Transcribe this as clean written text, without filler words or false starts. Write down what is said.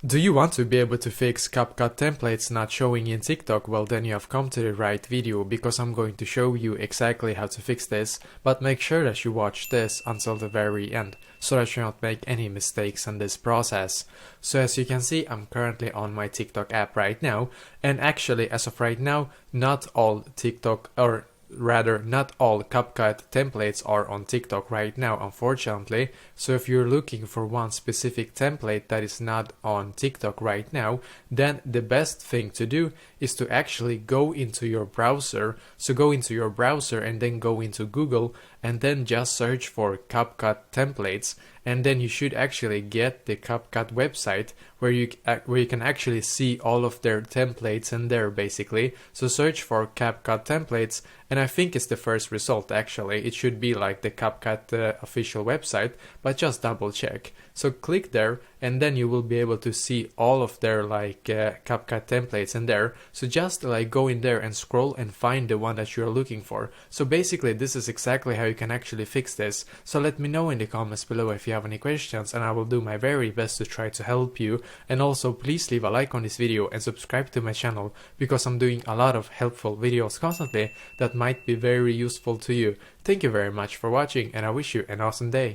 Do you want to be able to fix CapCut templates not showing in TikTok? Well, then you have come to the right video, because I'm going to show you exactly how to fix this, but make sure that you watch this until the very end so that you don't make any mistakes in this process. So as you can see, I'm currently on my TikTok app right now, and actually as of right now, not all TikTok, or rather not all CapCut templates are on TikTok right now, unfortunately. So if you're looking for one specific template that is not on TikTok right now, then the best thing to do is to actually go into your browser. So go into your browser and then go into Google and then just search for CapCut templates, and then you should actually get the CapCut website where you can actually see all of their templates in there basically. So search for CapCut templates, and I think it's the first result actually. It should be like the CapCut official website, but just double check. So click there and then you will be able to see all of their CapCut templates in there. So just go in there and scroll and find the one that you're looking for. So basically this is exactly how you can actually fix this. So let me know in the comments below if you have any questions, and I will do my very best to try to help you. And also please leave a like on this video and subscribe to my channel, because I'm doing a lot of helpful videos constantly that might be very useful to you. Thank you very much for watching, and I wish you an awesome day.